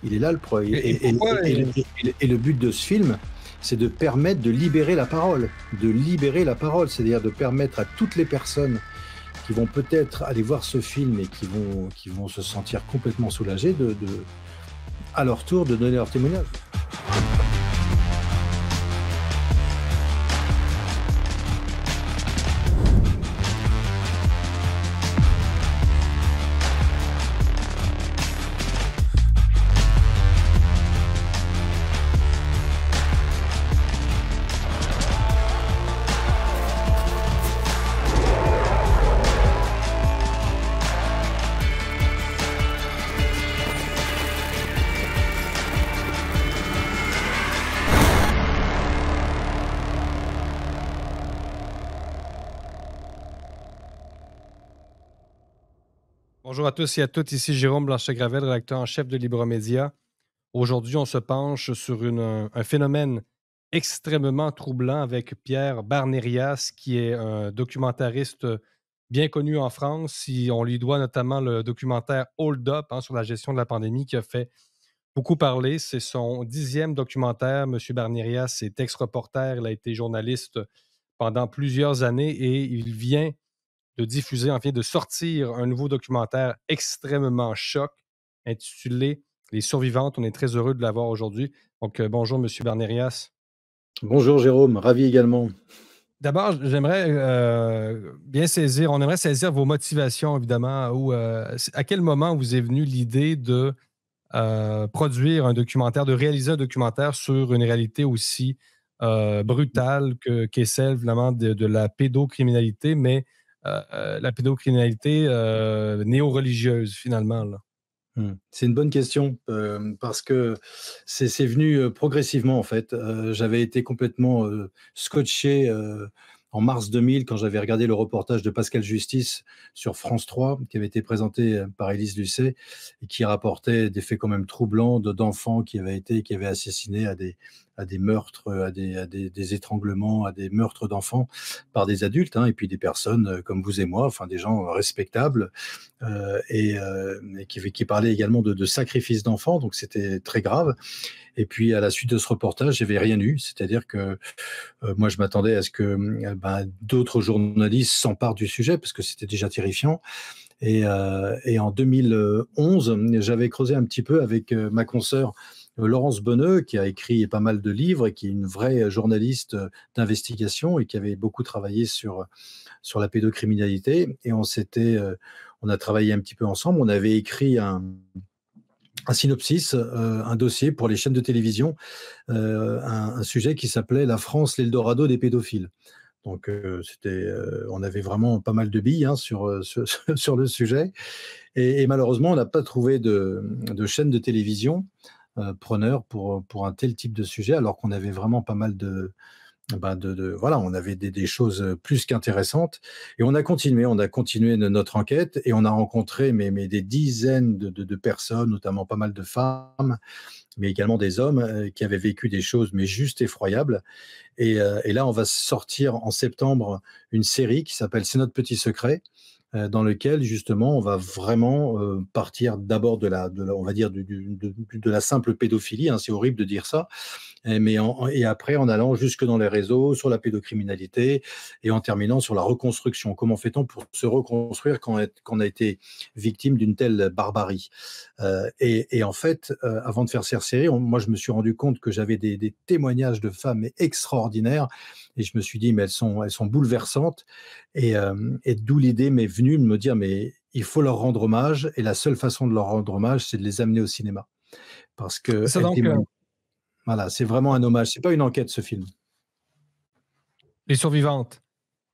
Il est là le pro Et pourquoi et le but de ce film, c'est de permettre de libérer la parole. De libérer la parole, c'est-à-dire de permettre à toutes les personnes qui vont peut-être aller voir ce film et qui vont se sentir complètement soulagées à leur tour, de donner leur témoignage. Bonjour à tous et à toutes, ici Jérôme Blanchet-Gravel, rédacteur en chef de Libremédia. Aujourd'hui, on se penche sur un phénomène extrêmement troublant avec Pierre Barnérias, qui est un documentariste bien connu en France. On lui doit notamment le documentaire Hold Up, sur la gestion de la pandémie, qui a fait beaucoup parler. C'est son 10e documentaire. Monsieur Barnérias est ex-reporter, il a été journaliste pendant plusieurs années et il vient de diffuser, enfin de sortir un nouveau documentaire extrêmement choc intitulé Les Survivantes. On est très heureux de l'avoir aujourd'hui. Donc, bonjour, Monsieur Barnérias. Bonjour Jérôme, ravi également. D'abord, j'aimerais on aimerait saisir vos motivations, évidemment, ou à quel moment vous est venue l'idée de produire un documentaire, de réaliser un documentaire sur une réalité aussi brutale qu'est celle, vraiment, de la pédocriminalité, mais la pédocriminalité néo-religieuse, finalement, là. C'est une bonne question, parce que c'est venu, progressivement en fait. J'avais été complètement, scotché, en mars 2000 quand j'avais regardé le reportage de Pascal Justice sur France 3 qui avait été présenté, par Élise Lucet et qui rapportait des faits quand même troublants d'enfants qui avaient assassiné à des meurtres, des étranglements, à des meurtres d'enfants par des adultes, hein, et puis des personnes, comme vous et moi, enfin des gens respectables, et qui parlait également de sacrifice d'enfants, donc c'était très grave. Et puis à la suite de ce reportage, j'avais rien eu, c'est-à-dire que moi je m'attendais à ce que d'autres journalistes s'emparent du sujet parce que c'était déjà terrifiant. Et en 2011, j'avais creusé un petit peu avec ma consoeur Laurence Bonneux, qui a écrit pas mal de livres et qui est une vraie journaliste d'investigation et qui avait beaucoup travaillé sur la pédocriminalité. Et on a travaillé un petit peu ensemble. On avait écrit un synopsis, un dossier pour les chaînes de télévision, un sujet qui s'appelait La France, l'Eldorado des pédophiles. Donc, on avait vraiment pas mal de billes, hein, sur le sujet. Et malheureusement, on n'a pas trouvé de chaîne de télévision preneur pour un tel type de sujet, alors qu'on avait vraiment pas mal voilà, on avait des choses plus qu'intéressantes. Et on a continué notre enquête et on a rencontré mais des dizaines de personnes, notamment pas mal de femmes, mais également des hommes qui avaient vécu des choses mais juste effroyables. Et là, on va sortir en septembre une série qui s'appelle C'est notre petit secret, dans lequel justement on va vraiment partir d'abord on va dire de la simple pédophilie, hein, c'est horrible de dire ça, et après en allant jusque dans les réseaux, sur la pédocriminalité, et en terminant sur la reconstruction. Comment fait-on pour se reconstruire quand on a été victime d'une telle barbarie? Et en fait, avant de faire cette série, moi je me suis rendu compte que j'avais des témoignages de femmes extraordinaires, et je me suis dit, mais elles sont bouleversantes, et d'où l'idée m'est venue de me dire, mais il faut leur rendre hommage, et la seule façon de leur rendre hommage, c'est de les amener au cinéma. Parce C'est ça, qu'elles donc, témoignent. Voilà, c'est vraiment un hommage. C'est pas une enquête, ce film. Les Survivantes.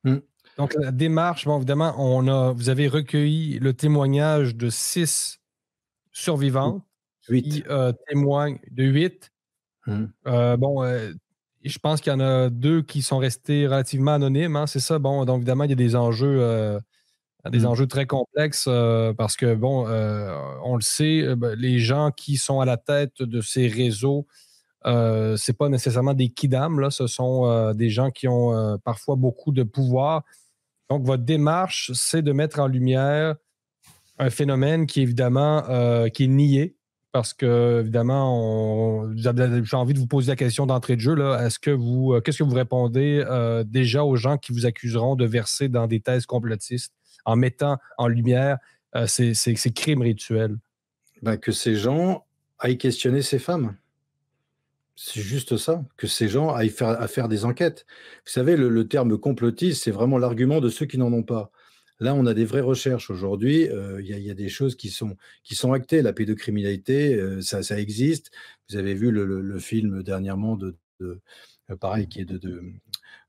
Mmh. Donc, la démarche, bon, évidemment, vous avez recueilli le témoignage de 6 survivantes 8. qui témoignent de 8. Mmh. Bon, je pense qu'il y en a 2 qui sont restés relativement anonymes, hein, c'est ça? Bon, donc évidemment, il y a des Mmh. enjeux très complexes, parce que, bon, on le sait, les gens qui sont à la tête de ces réseaux, c'est pas nécessairement des kidams, là, ce sont des gens qui ont parfois beaucoup de pouvoir. Donc, votre démarche, c'est de mettre en lumière un phénomène qui, évidemment, qui est nié parce que, évidemment, j'ai envie de vous poser la question d'entrée de jeu. Là. Qu'est-ce que vous répondez déjà aux gens qui vous accuseront de verser dans des thèses complotistes en mettant en lumière ces crimes rituels? Ben, que ces gens aillent questionner ces femmes. C'est juste ça, que ces gens aillent faire des enquêtes. Vous savez, le terme complotiste, c'est vraiment l'argument de ceux qui n'en ont pas. Là, on a des vraies recherches aujourd'hui. Il y a des choses qui sont actées. La pédocriminalité, ça existe. Vous avez vu le film dernièrement pareil, qui est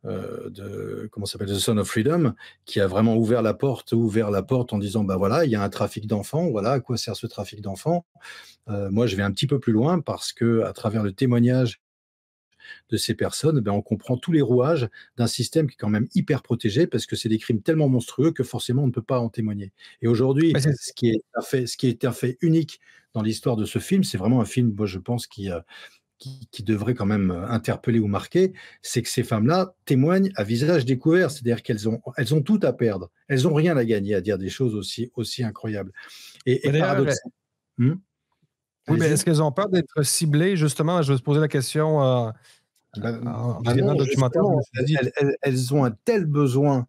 comment ça s'appelle, The Son of Freedom, qui a vraiment ouvert la porte en disant, bah voilà, il y a un trafic d'enfants. Voilà à quoi sert ce trafic d'enfants. Moi, je vais un petit peu plus loin parce que, à travers le témoignage de ces personnes, ben, on comprend tous les rouages d'un système qui est quand même hyper protégé parce que c'est des crimes tellement monstrueux que forcément on ne peut pas en témoigner. Et aujourd'hui, Ben, c'est- ce qui est un fait unique dans l'histoire de ce film, c'est vraiment un film, moi je pense, qui devrait quand même interpeller ou marquer, c'est que ces femmes-là témoignent à visage découvert, c'est-à-dire qu'elles ont tout à perdre, elles n'ont rien à gagner à dire des choses aussi incroyables. Et ben, d'ailleurs, paradoxalement, hmm, oui, mais allez-y. est-ce qu'elles ont peur d'être ciblées, justement? Je vais se poser la question Ben, en ben visionnant non, le documentaire, je me justement, suis dit, elles ont un tel besoin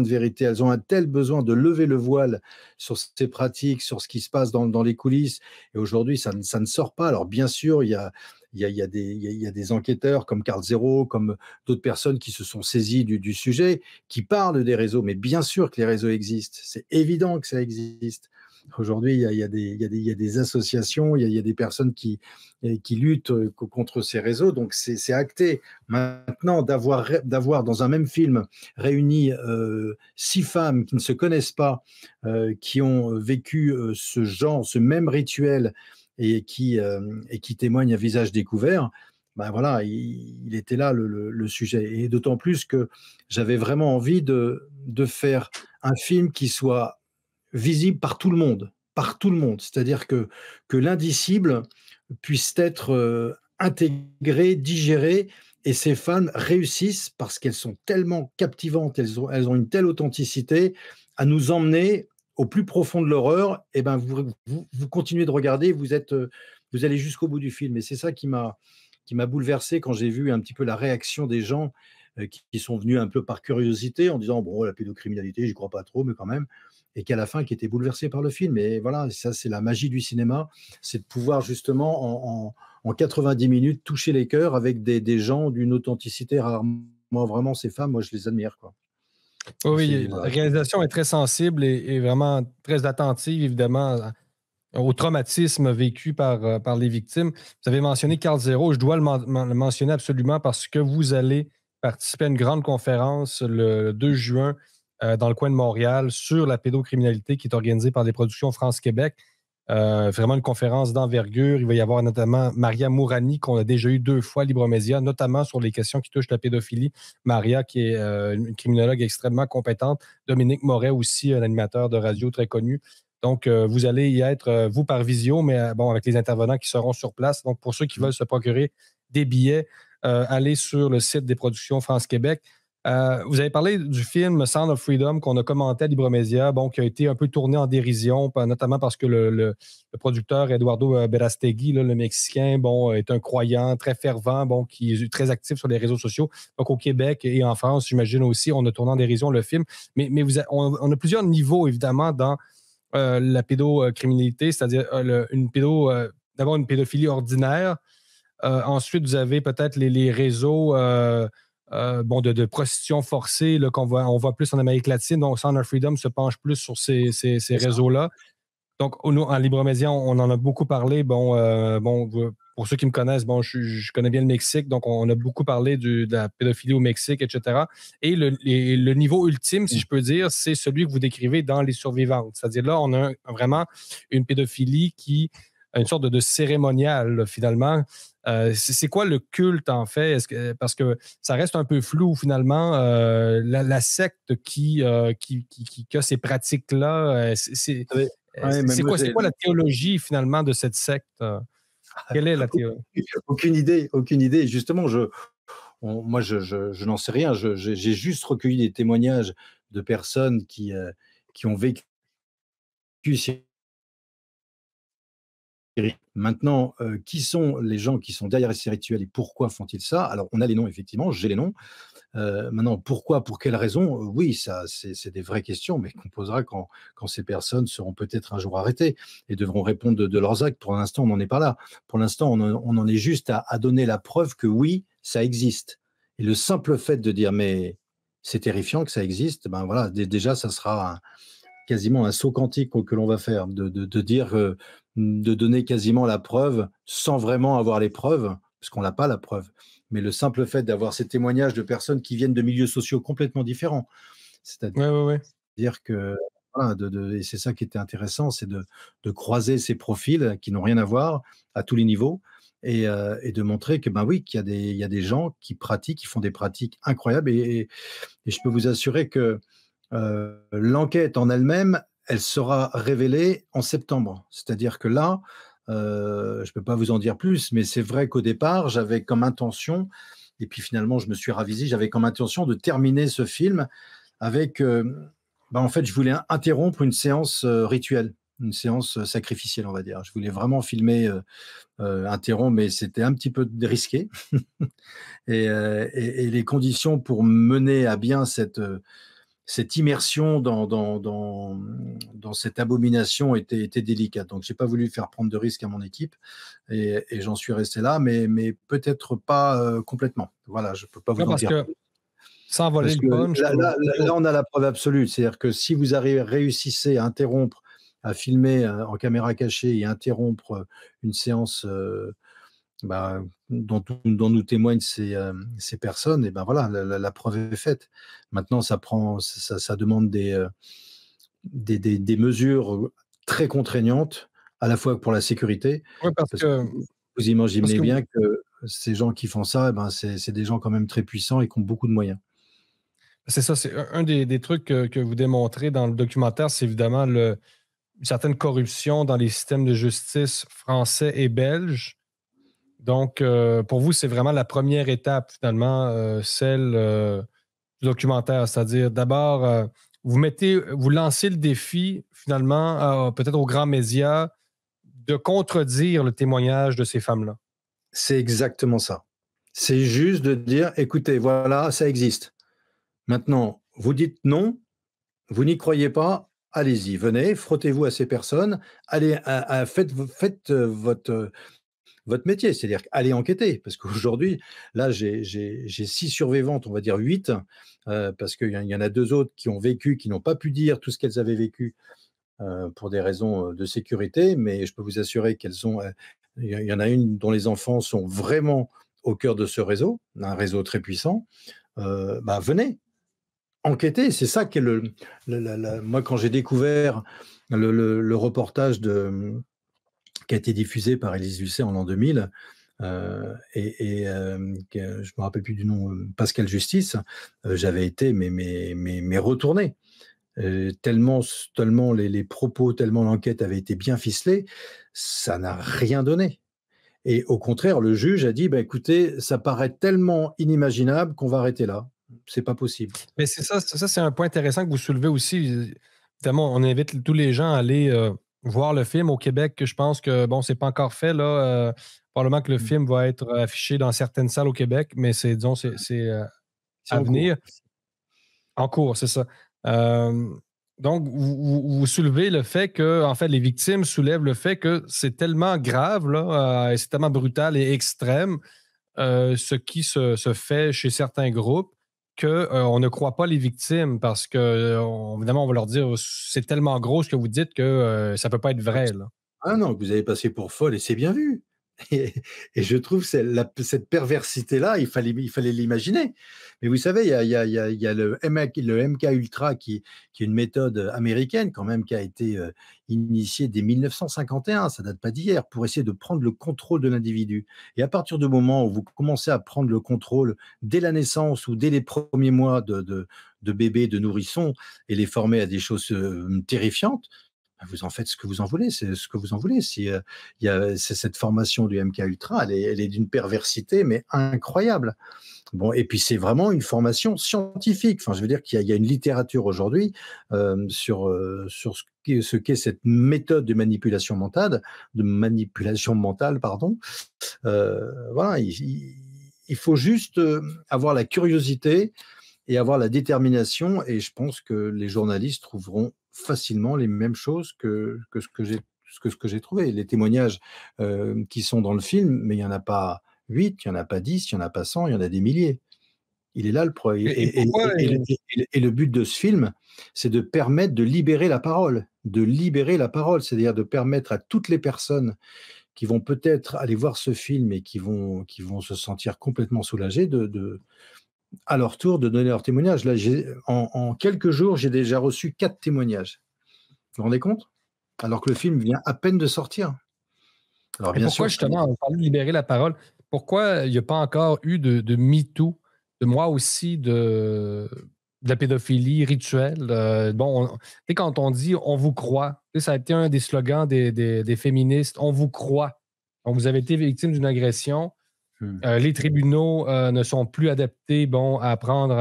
de vérité, elles ont un tel besoin de lever le voile sur ces pratiques, sur ce qui se passe dans les coulisses. Et aujourd'hui, ça ne sort pas. Alors, bien sûr, il y a des enquêteurs comme Carl Zero, comme d'autres personnes qui se sont saisies du sujet, qui parlent des réseaux. Mais bien sûr que les réseaux existent. C'est évident que ça existe. Aujourd'hui, il y a des associations, il y a des personnes qui luttent contre ces réseaux. Donc, c'est acté. Maintenant, d'avoir dans un même film réuni 6 femmes qui ne se connaissent pas, qui ont vécu ce même rituel et qui témoignent à visage découvert, ben voilà, il était là le sujet. Et d'autant plus que j'avais vraiment envie de faire un film qui soit visible par tout le monde, par tout le monde. C'est-à-dire que l'indicible puisse être intégré, digéré, et ces femmes réussissent parce qu'elles sont tellement captivantes, elles ont une telle authenticité à nous emmener au plus profond de l'horreur. Et ben vous continuez de regarder, vous allez jusqu'au bout du film. Et c'est ça qui m'a bouleversé quand j'ai vu un petit peu la réaction des gens qui sont venus un peu par curiosité en disant bon, la pédocriminalité, j'y crois pas trop, mais quand même, et qu'à la fin qui étaient bouleversés par le film. Et voilà, ça c'est la magie du cinéma, c'est de pouvoir justement en 90 minutes toucher les cœurs avec des gens d'une authenticité rarement. Vraiment, ces femmes, moi je les admire, quoi. oui, C'est oui, la voilà. réalisation est très sensible et vraiment très attentive, évidemment, au traumatisme vécu par les victimes. Vous avez mentionné Carl Zero, je dois le mentionner absolument parce que vous allez participer à une grande conférence le 2 juin dans le coin de Montréal sur la pédocriminalité qui est organisée par les productions France-Québec. Vraiment une conférence d'envergure. Il va y avoir notamment Maria Mourani, qu'on a déjà eu 2 fois à Libromédia, notamment sur les questions qui touchent la pédophilie. Maria, qui est une criminologue extrêmement compétente. Dominique Moret aussi, un animateur de radio très connu. Donc, vous allez y être, vous, par visio, mais bon, avec les intervenants qui seront sur place. Donc, pour ceux qui veulent se procurer des billets, allez sur le site des productions France-Québec. Vous avez parlé du film Sound of Freedom qu'on a commenté à Libromédia, bon, qui a été un peu tourné en dérision, notamment parce que le producteur Eduardo Berastegui, là, le Mexicain, bon, est un croyant très fervent, bon, qui est très actif sur les réseaux sociaux. Donc au Québec et en France, j'imagine aussi, on a tourné en dérision le film. Mais on a plusieurs niveaux, évidemment, dans la pédocriminalité, c'est-à-dire d'abord une pédophilie ordinaire. Ensuite, vous avez peut-être les réseaux bon, de prostitution forcée là, on voit plus en Amérique latine. Donc, Sound of Freedom se penche plus sur ces C'est ça. réseaux-là. Donc, nous, en Libromédia, on en a beaucoup parlé. Bon, pour ceux qui me connaissent, bon, je connais bien le Mexique, donc on a beaucoup parlé de la pédophilie au Mexique, etc. Et le niveau ultime, si je peux dire, c'est celui que vous décrivez dans Les Survivantes. C'est-à-dire là, on a vraiment une pédophilie qui a une sorte de cérémonial, là, finalement. C'est quoi le culte, en fait? Parce que ça reste un peu flou, finalement. La secte qui a ces pratiques-là, Vous savez, ouais, mais moi, c'est quoi la théologie finalement de cette secte? Quelle est la théologie? aucune idée, aucune idée. Justement, moi, je n'en sais rien. J'ai juste recueilli des témoignages de personnes qui ont vécu Maintenant, qui sont les gens qui sont derrière ces rituels et pourquoi font-ils ça? Alors, on a les noms, effectivement, j'ai les noms. Maintenant, pourquoi, pour quelles raisons? Oui, ça, c'est des vraies questions, mais qu'on posera quand ces personnes seront peut-être un jour arrêtées et devront répondre de leurs actes. Pour l'instant, on n'en est pas là. Pour l'instant, on en est juste à donner la preuve que oui, ça existe. Et le simple fait de dire, mais c'est terrifiant que ça existe, ben voilà, déjà, ça sera quasiment un saut quantique que l'on va faire, de dire, de donner quasiment la preuve sans vraiment avoir les preuves, parce qu'on n'a pas la preuve. Mais le simple fait d'avoir ces témoignages de personnes qui viennent de milieux sociaux complètement différents, Ouais, ouais, ouais. c'est-à-dire que, voilà, et c'est ça qui était intéressant, c'est de croiser ces profils qui n'ont rien à voir à tous les niveaux et de montrer que, ben oui, il y a des gens qui pratiquent, qui font des pratiques incroyables et je peux vous assurer que l'enquête en elle-même, elle sera révélée en septembre. C'est-à-dire que là, je ne peux pas vous en dire plus, mais c'est vrai qu'au départ, j'avais comme intention, et puis finalement je me suis ravisé, j'avais comme intention de terminer ce film avec, en fait, je voulais interrompre une séance rituelle, une séance sacrificielle, on va dire. Je voulais vraiment filmer, interrompre, mais c'était un petit peu risqué. Et les conditions pour mener à bien cette immersion dans cette abomination était délicate. Donc, j'ai pas voulu faire prendre de risques à mon équipe et j'en suis resté là, mais peut-être pas complètement. Voilà, je peux pas vous Non, en parce dire. que sans voler Parce le que punch, là, on a la preuve absolue. C'est-à-dire que si vous réussissez à interrompre, à filmer en caméra cachée et interrompre une séance dont nous témoignent ces personnes, et ben voilà, la preuve est faite. Maintenant, ça demande des mesures très contraignantes, à la fois pour la sécurité, ouais, parce que vous parce imaginez que bien que ces gens qui font ça, eh ben, c'est des gens quand même très puissants et qui ont beaucoup de moyens. c'est ça, c'est un des trucs que vous démontrez dans le documentaire, c'est évidemment une certaine corruption dans les systèmes de justice français et belges. Donc, pour vous, c'est vraiment la première étape, finalement, celle du documentaire. C'est-à-dire, d'abord, vous lancez le défi, finalement, peut-être aux grands médias, de contredire le témoignage de ces femmes-là. C'est exactement ça. C'est juste de dire, écoutez, voilà, ça existe. Maintenant, vous dites non, vous n'y croyez pas, allez-y, venez, frottez-vous à ces personnes, allez, faites votre métier, c'est-à-dire allez enquêter. Parce qu'aujourd'hui, là, j'ai 6 survivantes, on va dire 8, parce qu'il y en a 2 autres qui ont vécu, qui n'ont pas pu dire tout ce qu'elles avaient vécu pour des raisons de sécurité, mais je peux vous assurer qu'elles ont. Il y en a une dont les enfants sont vraiment au cœur de ce réseau, un réseau très puissant. Venez, enquêter, c'est ça qui est moi, quand j'ai découvert le reportage qui a été diffusé par Élise Lucet en l'an 2000, je ne me rappelle plus du nom, Pascal Justice, j'avais été mais retourné. Tellement les propos, tellement l'enquête avait été bien ficelée, ça n'a rien donné. Et au contraire, le juge a dit, bah, écoutez, ça paraît tellement inimaginable qu'on va arrêter là. C'est pas possible. Mais ça, c'est un point intéressant que vous soulevez aussi. Évidemment, on invite tous les gens à aller voir le film au Québec. Je pense que, bon, c'est pas encore fait, là. Probablement que le film va être affiché dans certaines salles au Québec, mais disons, c'est C'est à en cours. venir. En cours, c'est ça. Donc, vous soulevez le fait que, en fait, les victimes soulèvent le fait que c'est tellement grave, là, et c'est tellement brutal et extrême, ce qui se fait chez certains groupes, qu'on ne croit pas les victimes parce que, évidemment, on va leur dire c'est tellement gros ce que vous dites que ça ne peut pas être vrai. Là. Ah non, vous avez passé pour folle et c'est bien vu. Et, et je trouve cette perversité-là, il fallait l'imaginer. Mais vous savez, il y a le MK Ultra qui est une méthode américaine quand même qui a été initiée dès 1951, ça date pas d'hier, pour essayer de prendre le contrôle de l'individu. Et à partir du moment où vous commencez à prendre le contrôle dès la naissance ou dès les premiers mois de bébés, de nourrissons, et les former à des choses terrifiantes, vous en faites ce que vous en voulez, c'est ce que vous en voulez. Si, c'est cette formation du MK Ultra, elle est d'une perversité, mais incroyable. Bon, et puis c'est vraiment une formation scientifique. Enfin, je veux dire qu'il y a une littérature aujourd'hui sur ce qu'est cette méthode de manipulation mentale, pardon. Voilà, il faut juste avoir la curiosité et avoir la détermination. Et je pense que les journalistes trouveront facilement les mêmes choses que ce que j'ai trouvé. Les témoignages qui sont dans le film, mais il n'y en a pas 8, il n'y en a pas 10, il n'y en a pas 100, il y en a des milliers. Il est là le problème. Et pourquoi Et le but de ce film, c'est de permettre de libérer la parole. De libérer la parole, c'est-à-dire de permettre à toutes les personnes qui vont peut-être aller voir ce film et qui vont se sentir complètement soulagées à leur tour de donner leur témoignage. Là, en quelques jours, j'ai déjà reçu 4 témoignages. Vous vous rendez compte? Alors que le film vient à peine de sortir. Alors et bien pourquoi sûr, justement, on parle de libérer la parole, pourquoi il n'y a pas encore eu de MeToo, de moi aussi, de la pédophilie rituelle? Bon, tu sais, quand on dit on vous croit, tu sais, ça a été un des slogans des féministes, on vous croit. Donc, vous avez été victime d'une agression. Les tribunaux ne sont plus adaptés, bon, à prendre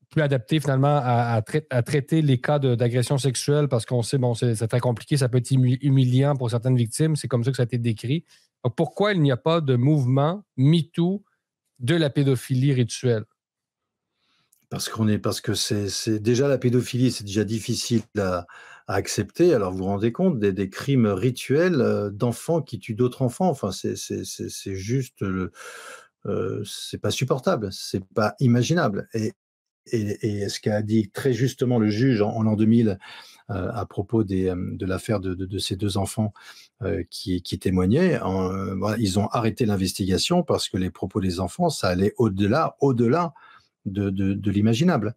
plus adaptés finalement à traiter les cas d'agression sexuelle parce qu'on sait, bon, c'est très compliqué, ça peut être humiliant pour certaines victimes, c'est comme ça que ça a été décrit. Donc, pourquoi il n'y a pas de mouvement MeToo de la pédophilie rituelle? parce que c'est déjà la pédophilie, c'est déjà difficile à accepter. Alors vous vous rendez compte des crimes rituels d'enfants qui tuent d'autres enfants. Enfin, c'est juste c'est pas supportable, c'est pas imaginable. Et ce qu'a dit très justement le juge en l'an 2000 à propos de l'affaire de ces 2 enfants qui témoignaient, voilà, ils ont arrêté l'investigation parce que les propos des enfants, ça allait au-delà de l'imaginable.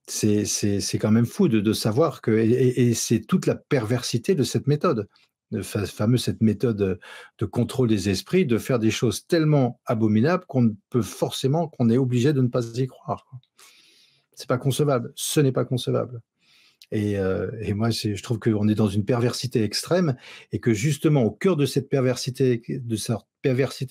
C'est quand même fou de savoir que et c'est toute la perversité de cette méthode, cette méthode de contrôle des esprits, de faire des choses tellement abominables qu'on est obligé de ne pas y croire. C'est pas concevable, ce n'est pas concevable. Et moi, je trouve qu'on est dans une perversité extrême et que justement, au cœur de cette perversité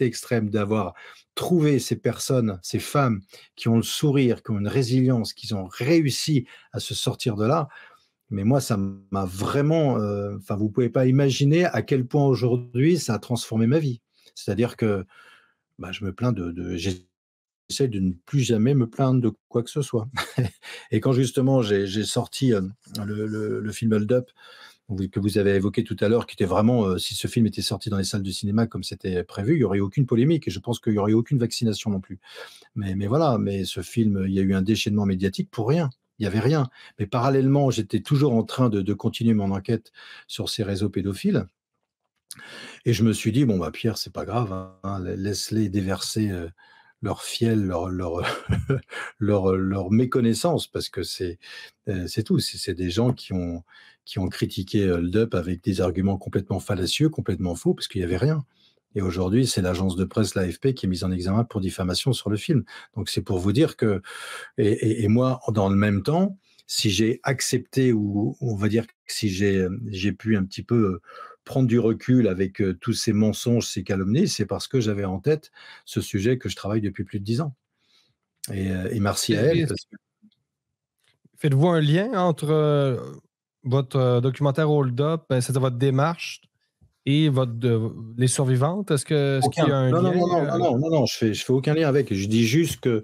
extrême, d'avoir trouvé ces personnes, ces femmes qui ont le sourire, qui ont une résilience, qui ont réussi à se sortir de là, mais moi, ça m'a vraiment. Enfin, vous ne pouvez pas imaginer à quel point aujourd'hui ça a transformé ma vie. C'est-à-dire que bah, je me plains j'essaie de ne plus jamais me plaindre de quoi que ce soit. Et quand justement j'ai sorti le film Hold Up, que vous avez évoqué tout à l'heure, qui était vraiment, si ce film était sorti dans les salles de cinéma comme c'était prévu, il n'y aurait eu aucune polémique et je pense qu'il n'y aurait eu aucune vaccination non plus. Mais voilà, mais ce film, il y a eu un déchaînement médiatique pour rien. Il n'y avait rien. Mais parallèlement, j'étais toujours en train de continuer mon enquête sur ces réseaux pédophiles. Et je me suis dit, bon, bah, Pierre, c'est pas grave, hein, laisse-les déverser leur fiel, leur méconnaissance, parce que c'est tout. C'est des gens qui ont critiqué Hold Up avec des arguments complètement fallacieux, complètement faux, parce qu'il n'y avait rien. Et aujourd'hui, c'est l'agence de presse, l'AFP, qui est mise en examen pour diffamation sur le film. Donc c'est pour vous dire que, et moi, dans le même temps, si j'ai accepté, ou on va dire que si j'ai pu un petit peu prendre du recul avec tous ces mensonges, ces calomnies, c'est parce que j'avais en tête ce sujet que je travaille depuis plus de 10 ans. Et merci à elle. Faites-vous un lien entre votre documentaire Hold Up, c'est votre démarche et les survivantes? Est-ce qu'il y a un lien? Non, je fais aucun lien avec. Je dis juste que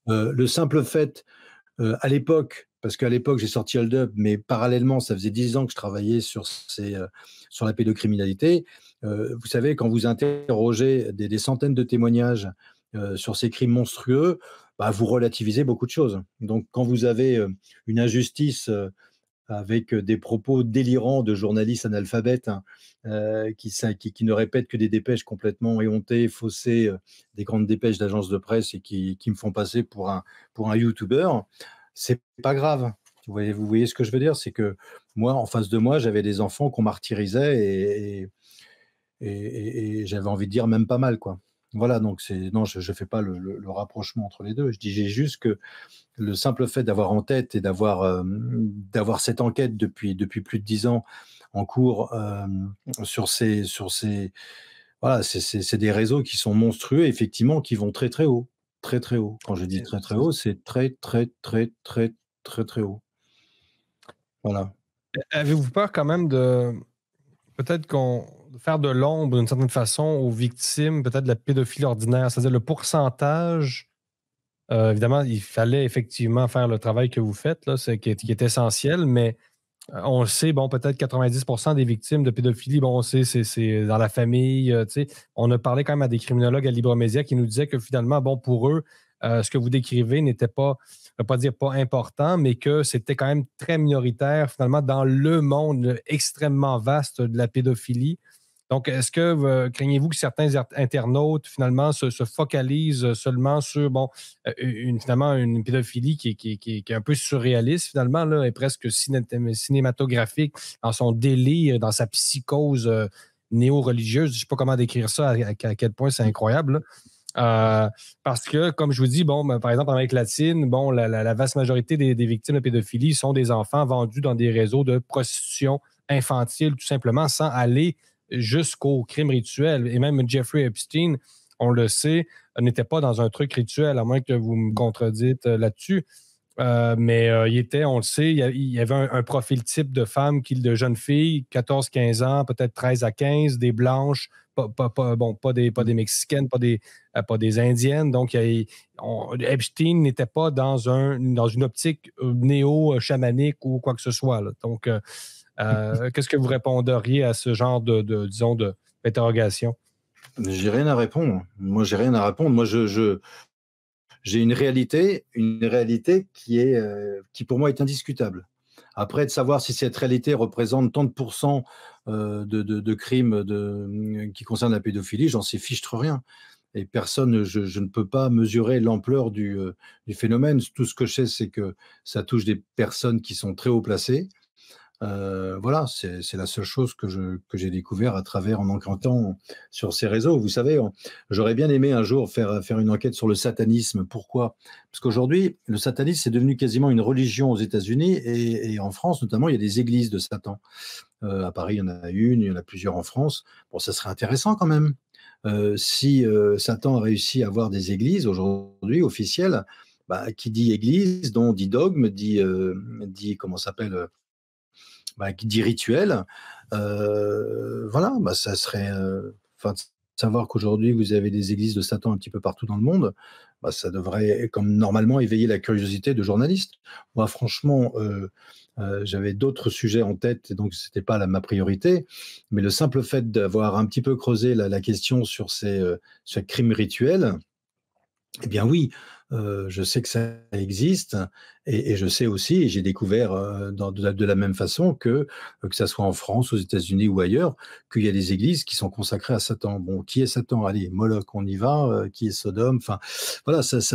Okay. le simple fait, à l'époque, parce qu'à l'époque j'ai sorti Hold Up, mais parallèlement, ça faisait 10 ans que je travaillais sur la pédocriminalité. Vous savez, quand vous interrogez des centaines de témoignages sur ces crimes monstrueux, bah, vous relativisez beaucoup de choses. Donc quand vous avez une injustice avec des propos délirants de journalistes analphabètes, hein, qui ne répètent que des dépêches complètement éhontées, faussées, des grandes dépêches d'agences de presse et qui me font passer pour un youtubeur, c'est pas grave. Vous voyez ce que je veux dire? C'est que moi, en face de moi, j'avais des enfants qu'on martyrisait et j'avais envie de dire même pas mal, quoi. Voilà, donc non, je ne fais pas le rapprochement entre les deux. Je dis j'ai juste que le simple fait d'avoir en tête et d'avoir cette enquête depuis plus de 10 ans en cours sur ces voilà, c'est des réseaux qui sont monstrueux, effectivement, qui vont très très haut, très très haut. Quand je dis C'est très très c'est haut, c'est très très très très très très haut. Voilà. Avez-vous peur quand même de peut-être qu'on de faire de l'ombre d'une certaine façon aux victimes, peut-être de la pédophilie ordinaire? C'est-à-dire le pourcentage, évidemment, il fallait effectivement faire le travail que vous faites, là, qui est essentiel, mais on le sait, bon, peut-être 90% des victimes de pédophilie, bon, on sait, c'est dans la famille, tu sais. On a parlé quand même à des criminologues à Libromédia qui nous disaient que finalement, bon, pour eux, ce que vous décrivez n'était pas, je ne veux pas dire pas important, mais que c'était quand même très minoritaire, finalement, dans le monde extrêmement vaste de la pédophilie. Donc, est-ce que craignez-vous que certains internautes, finalement, se focalisent seulement sur, bon, finalement, une pédophilie qui est un peu surréaliste, finalement, là, et presque cinématographique dans son délire, dans sa psychose néo-religieuse. Je ne sais pas comment décrire ça, à quel point c'est incroyable, là. Parce que, comme je vous dis, bon, ben, par exemple, en Amérique latine, bon, la vaste majorité des victimes de pédophilie sont des enfants vendus dans des réseaux de prostitution infantile, tout simplement, sans aller jusqu'au crime rituel. Et même Jeffrey Epstein, on le sait, n'était pas dans un truc rituel, à moins que vous me contredites là-dessus. Mais il était, on le sait, il y avait un profil type de femme, de jeunes filles, 14-15 ans, peut-être 13 à 15, des blanches, bon, pas des Mexicaines, pas des Indiennes. Donc, Epstein n'était pas dans une optique néo-chamanique ou quoi que ce soit, là. Donc, qu'est-ce que vous répondriez à ce genre disons, d'interrogation? J'ai rien à répondre. Moi, j'ai rien à répondre. Moi, j'ai une réalité qui pour moi est indiscutable. Après, de savoir si cette réalité représente tant de pourcents de crimes qui concernent la pédophilie, j'en sais fichtre rien. Et personne, je ne peux pas mesurer l'ampleur du phénomène. Tout ce que je sais, c'est que ça touche des personnes qui sont très haut placées. Voilà, c'est la seule chose que j'ai découvert à travers en enquêtant sur ces réseaux. Vous savez, j'aurais bien aimé un jour faire une enquête sur le satanisme. Pourquoi? Parce qu'aujourd'hui, le satanisme c'est devenu quasiment une religion aux États-Unis et en France notamment, il y a des églises de Satan. À Paris, il y en a une, il y en a plusieurs en France. Bon, ça serait intéressant quand même. Si Satan a réussi à avoir des églises aujourd'hui officielles, bah, qui dit église, dont dit dogme, dit comment ça s'appelle, bah, qui dit rituel, voilà, bah, ça serait, enfin, de savoir qu'aujourd'hui vous avez des églises de Satan un petit peu partout dans le monde, bah, ça devrait, comme normalement, éveiller la curiosité de journalistes. Moi, franchement, j'avais d'autres sujets en tête, et donc c'était pas ma priorité, mais le simple fait d'avoir un petit peu creusé la question sur ces crimes rituels, eh bien oui, je sais que ça existe et je sais aussi et j'ai découvert, de la même façon que ça soit en France, aux États-Unis ou ailleurs, qu'il y a des églises qui sont consacrées à Satan. Bon, qui est Satan? Allez, Moloch, on y va, qui est Sodome? Enfin, voilà, ça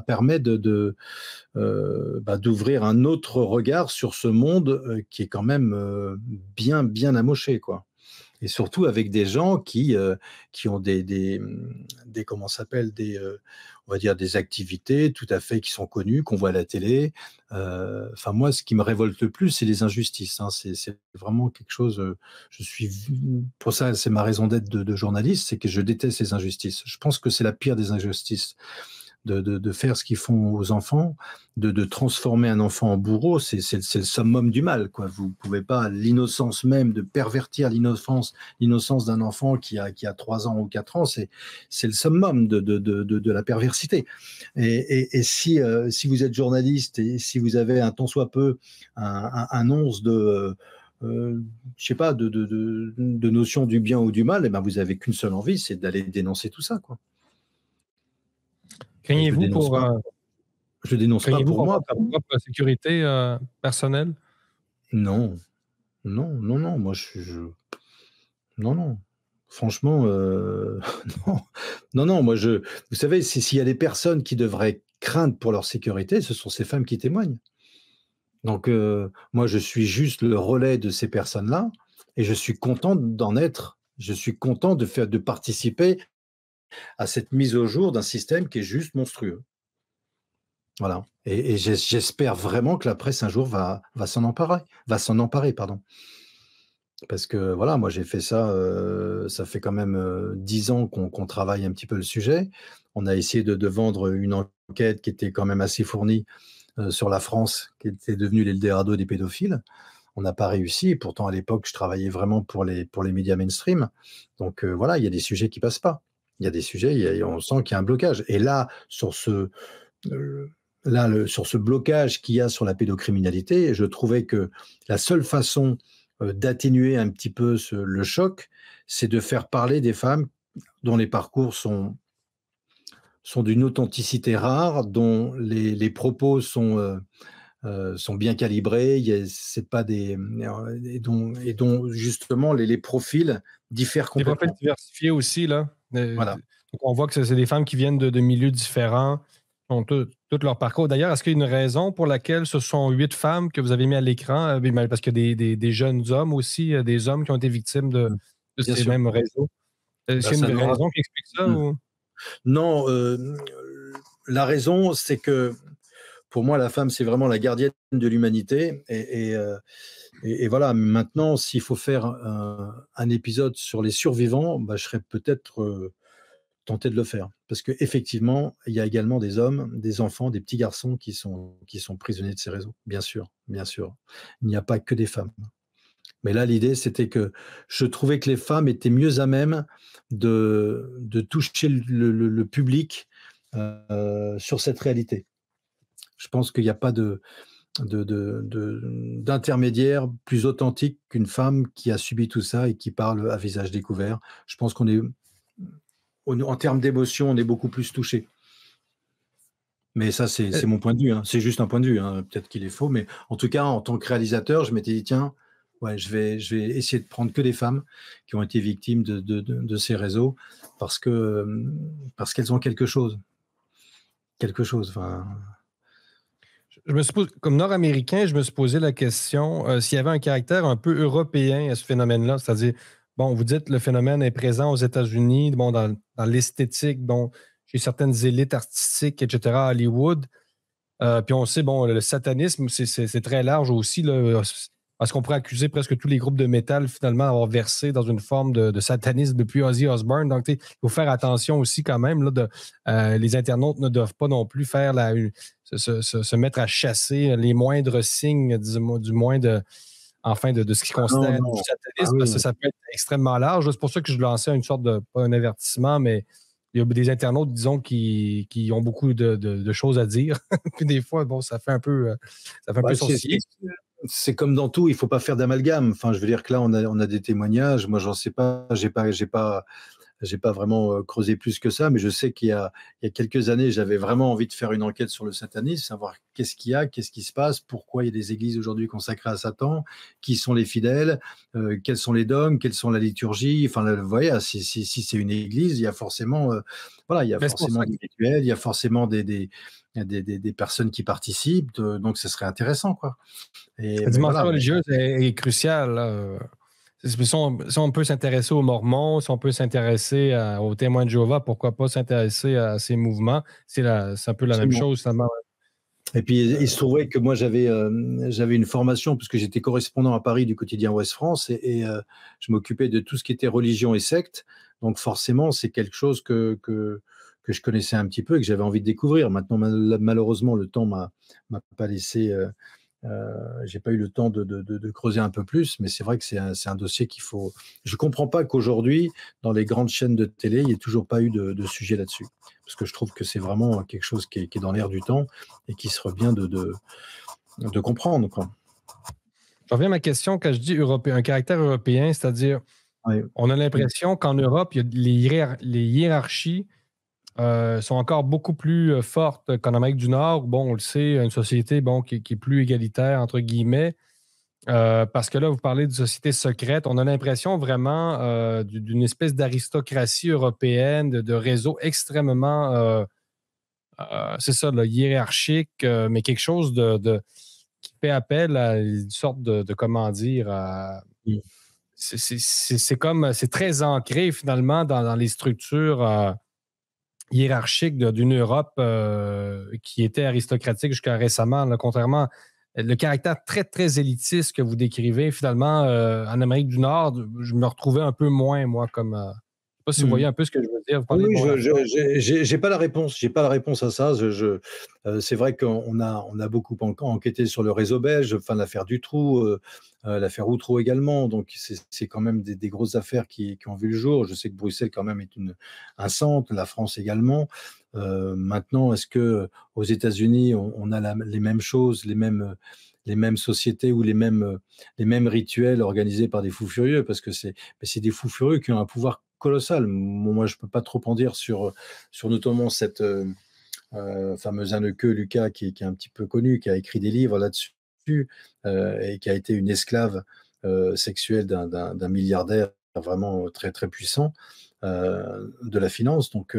permet d'ouvrir un autre regard sur ce monde, qui est quand même, bien, bien amoché, quoi. Et surtout avec des gens qui ont des comment ça s'appelle? On va dire des activités tout à fait qui sont connues, qu'on voit à la télé. Enfin moi, ce qui me révolte le plus, c'est les injustices, hein. C'est vraiment quelque chose, je suis v pour ça, c'est ma raison d'être de journaliste, c'est que je déteste les injustices. Je pense que c'est la pire des injustices de faire ce qu'ils font aux enfants, de transformer un enfant en bourreau, c'est le summum du mal, quoi. Vous ne pouvez pas, l'innocence même, de pervertir l'innocence d'un enfant qui a 3 ans ou 4 ans, c'est le summum de la perversité. Et si vous êtes journaliste et si vous avez un tant soit peu un once je sais pas, de notion du bien ou du mal, eh ben vous avez qu'une seule envie, c'est d'aller dénoncer tout ça, quoi. Et je le Craignez-vous dénonce pour, pas. Je le dénonce pas craignez-vous pour pour moi. votre propre sécurité personnelle? Non, non, non, non, moi non, non. Franchement, non, non, non, moi vous savez, s'il y a des personnes qui devraient craindre pour leur sécurité, ce sont ces femmes qui témoignent. Donc, moi, je suis juste le relais de ces personnes-là et je suis content d'en être Je suis content de participer à cette mise au jour d'un système qui est juste monstrueux. Voilà. Et j'espère vraiment que la presse un jour va s'en emparer, pardon. Parce que voilà, moi j'ai fait ça, ça fait quand même 10 ans qu'on travaille un petit peu le sujet. On a essayé de vendre une enquête qui était quand même assez fournie sur la France, qui était devenue l'Eldorado des pédophiles. On n'a pas réussi. Et pourtant, à l'époque, je travaillais vraiment pour les médias mainstream. Donc voilà, il y a des sujets qui passent pas. Il y a des sujets, on sent qu'il y a un blocage. Et là, sur sur ce blocage qu'il y a sur la pédocriminalité, je trouvais que la seule façon d'atténuer un petit peu le choc, c'est de faire parler des femmes dont les parcours sont d'une authenticité rare, dont les propos sont bien calibrés, c'est pas et dont justement les profils diffèrent Des profils complètement. diversifiés aussi, là. Voilà. Donc on voit que c'est des femmes qui viennent de milieux différents, ont tout leur parcours. D'ailleurs, est-ce qu'il y a une raison pour laquelle ce sont 8 femmes que vous avez mis à l'écran? Parce qu'il y a des jeunes hommes aussi, des hommes qui ont été victimes de Bien ces sûr. mêmes réseaux. Est-ce Ben, qu'il y ça a une n'aura- raison qui explique ça? Hmm. Ou... Non, la raison, c'est que pour moi, la femme, c'est vraiment la gardienne de l'humanité. Et voilà, maintenant, s'il faut faire un épisode sur les survivants, bah, je serais peut-être tenté de le faire. Parce qu'effectivement, il y a également des hommes, des enfants, des petits garçons qui sont prisonniers de ces réseaux. Bien sûr, bien sûr. Il n'y a pas que des femmes. Mais là, l'idée, c'était que je trouvais que les femmes étaient mieux à même de toucher le public sur cette réalité. Je pense qu'il n'y a pas d'intermédiaire plus authentique qu'une femme qui a subi tout ça et qui parle à visage découvert. Je pense en termes d'émotion, on est beaucoup plus touché. Mais ça, c'est mon point de vue, hein. C'est juste un point de vue, hein. Peut-être qu'il est faux, mais en tout cas, en tant que réalisateur, je m'étais dit, tiens, ouais, je vais essayer de prendre que des femmes qui ont été victimes de ces réseaux parce qu'elles ont quelque chose. Quelque chose. Enfin, Je me suis comme Nord-Américain, je me suis posé la question s'il y avait un caractère un peu européen à ce phénomène-là. C'est-à-dire, bon, vous dites le phénomène est présent aux États-Unis, bon, dans l'esthétique, bon, chez certaines élites artistiques, etc., à Hollywood. Puis on sait, bon, le satanisme, c'est très large aussi, là, parce qu'on pourrait accuser presque tous les groupes de métal, finalement, d'avoir versé dans une forme de satanisme depuis Ozzy Osbourne. Donc, il faut faire attention aussi quand même. Là, les internautes ne doivent pas non plus faire se mettre à chasser les moindres signes, du moins de ce qu'ils non, considèrent du non. Ah satanisme, parce oui. que ça peut être extrêmement large. C'est pour ça que je lançais une sorte de, pas un avertissement, mais il y a des internautes, disons, qui ont beaucoup de choses à dire. Puis des fois, bon, ça fait un peu Ouais, sourciller. c'est comme dans tout, il faut pas faire d'amalgame. Enfin, je veux dire que là, on a des témoignages. Moi, j'en sais pas, j'ai pas vraiment creusé plus que ça, mais je sais il y a quelques années, j'avais vraiment envie de faire une enquête sur le satanisme, savoir qu'est-ce qu'il y a, qu'est-ce qui se passe, pourquoi il y a des églises aujourd'hui consacrées à Satan, qui sont les fidèles, quels sont les dogmes, quelles sont la liturgie. Enfin, vous voyez, si c'est une église, il y a forcément, voilà, il y a Mais c'est pour ça forcément que des rituels, il y a forcément des personnes qui participent, donc ce serait intéressant, quoi. la Mais dimension voilà. religieuse est cruciale, là. Si on peut s'intéresser aux Mormons, si on peut s'intéresser aux témoins de Jéhovah, pourquoi pas s'intéresser à ces mouvements? C'est un peu la même Absolument. chose, finalement. Et puis, il se trouvait que moi, j'avais une formation, puisque j'étais correspondant à Paris du quotidien Ouest France, je m'occupais de tout ce qui était religion et secte. Donc, forcément, c'est quelque chose que je connaissais un petit peu et que j'avais envie de découvrir. Maintenant, malheureusement, le temps m'a pas laissé, j'ai pas eu le temps de creuser un peu plus, mais c'est vrai que c'est un dossier qu'il faut. Je comprends pas qu'aujourd'hui, dans les grandes chaînes de télé, il n'y ait toujours pas eu de sujet là-dessus. Parce que je trouve que c'est vraiment quelque chose qui est dans l'air du temps et qui serait bien de comprendre, quoi. Je reviens à ma question quand je dis européen, un caractère européen, c'est-à-dire, Ouais. on a l'impression qu'en Europe, il y a les hiérarchies sont encore beaucoup plus fortes qu'en Amérique du Nord. Bon, on le sait, une société bon, qui est plus égalitaire, entre guillemets. Parce que là, vous parlez de société secrète. On a l'impression vraiment d'une espèce d'aristocratie européenne, de réseau extrêmement, c'est ça, là, hiérarchique, mais quelque chose qui fait appel à une sorte comment dire, Mm. c'est comme, c'est très ancré finalement dans les structures hiérarchiques d'une Europe qui était aristocratique jusqu'à récemment, là, contrairement le caractère très, très élitiste que vous décrivez, finalement, en Amérique du Nord, je me retrouvais un peu moins, moi, comme. Je ne sais pas si vous voyez Mmh. un peu ce que je veux dire. Vous parlez de Oui, Bonnarton. j'ai pas la réponse. J'ai pas la réponse à ça. C'est vrai qu'on a beaucoup enquêté sur le réseau belge, enfin l'affaire Dutroux, l'affaire Outreau également. Donc c'est quand même des grosses affaires qui ont vu le jour. Je sais que Bruxelles quand même est un centre, la France également. Maintenant, est-ce que aux États-Unis on a les mêmes choses, les mêmes sociétés ou les mêmes rituels organisés par des fous furieux? Parce que c'est des fous furieux qui ont un pouvoir colossal. Moi, je peux pas trop en dire sur notamment cette fameuse Anneke Lucas qui est un petit peu connue, qui a écrit des livres là-dessus et qui a été une esclave sexuelle d'un milliardaire vraiment très très puissant de la finance. Donc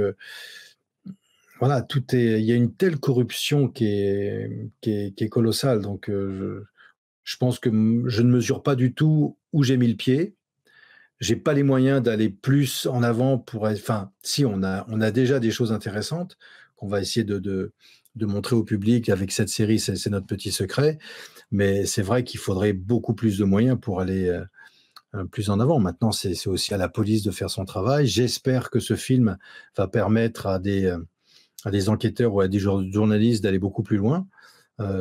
voilà, il y a une telle corruption qui est colossale. Donc je pense que je ne mesure pas du tout où j'ai mis le pied. J'ai pas les moyens d'aller plus en avant enfin, si on a déjà des choses intéressantes qu'on va essayer de montrer au public avec cette série, c'est notre petit secret. Mais c'est vrai qu'il faudrait beaucoup plus de moyens pour aller plus en avant. Maintenant, c'est aussi à la police de faire son travail. J'espère que ce film va permettre à des enquêteurs ou à des journalistes d'aller beaucoup plus loin.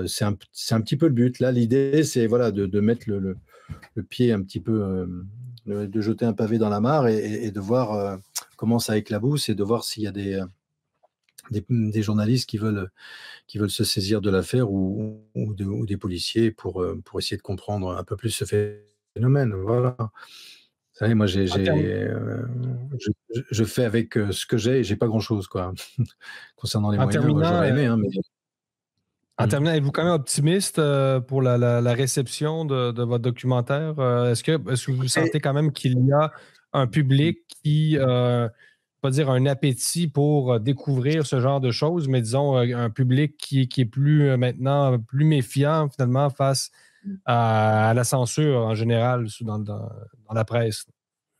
C'est un petit peu le but. Là, l'idée, c'est voilà, de mettre le pied un petit peu, de jeter un pavé dans la mare et de voir comment ça éclabousse et de voir s'il y a des journalistes qui veulent se saisir de l'affaire ou des policiers pour essayer de comprendre un peu plus ce phénomène. Voilà. Vous savez, moi, En termes je fais avec ce que j'ai et j'ai pas grand-chose, quoi. Concernant les en moyens, moi, terminant, j'aurais aimé, hein, mais. En Mm. terminant, êtes-vous quand même optimiste pour la réception de votre documentaire? Est-ce que vous sentez quand même qu'il y a un public qui, pas dire un appétit pour découvrir ce genre de choses, mais disons un public qui est plus maintenant plus méfiant finalement face à la censure en général dans la presse?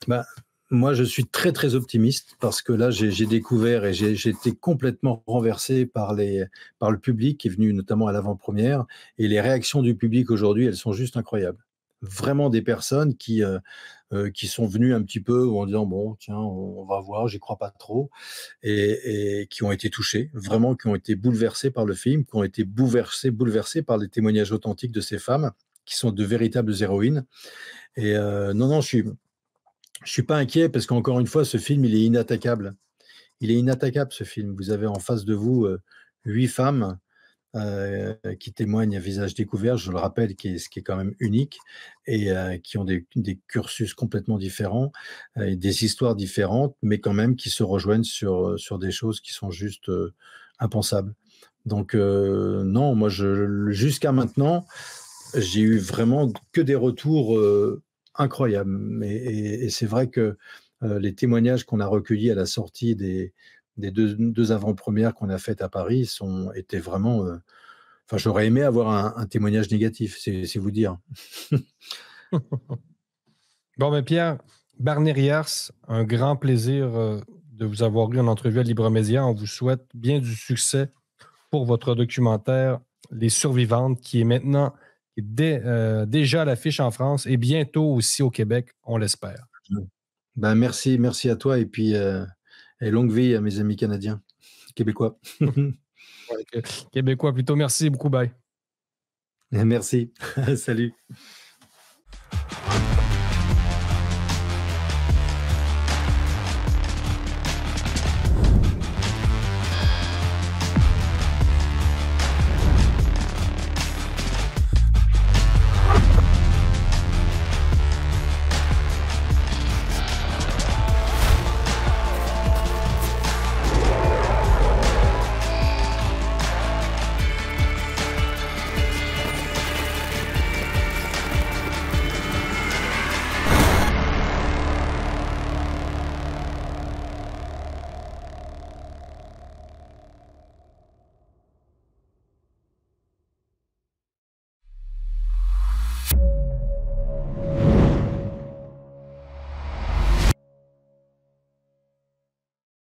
Bah, moi, je suis très, très optimiste parce que là, j'ai découvert et j'ai été complètement renversé par le public qui est venu notamment à l'avant-première. Et les réactions du public aujourd'hui, elles sont juste incroyables. Vraiment des personnes qui sont venues un petit peu en disant, bon, tiens, on va voir, j'y crois pas trop, et qui ont été touchées, vraiment, qui ont été bouleversées par le film, qui ont été bouleversées par les témoignages authentiques de ces femmes qui sont de véritables héroïnes. Et non, non, je suis pas inquiet parce qu'encore une fois, ce film, il est inattaquable. Il est inattaquable, ce film. Vous avez en face de vous 8 femmes qui témoignent à visage découvert, je le rappelle, ce qui est quand même unique, et qui ont des cursus complètement différents, et des histoires différentes, mais quand même qui se rejoignent sur des choses qui sont juste impensables. Donc non, moi, jusqu'à maintenant, j'ai eu vraiment que des retours incroyables. Et c'est vrai que les témoignages qu'on a recueillis à la sortie des deux avant-premières qu'on a faites à Paris étaient vraiment. Enfin, j'aurais aimé avoir un témoignage négatif, c'est vous dire. Bon, ben Pierre, Barnérias, un grand plaisir de vous avoir eu en entrevue à Libre Média. On vous souhaite bien du succès pour votre documentaire Les Survivantes, qui est maintenant déjà à l'affiche en France et bientôt aussi au Québec, on l'espère. Ben, merci à toi et longue vie à mes amis canadiens, québécois. Québécois plutôt. Merci beaucoup. Bye. Merci. Salut.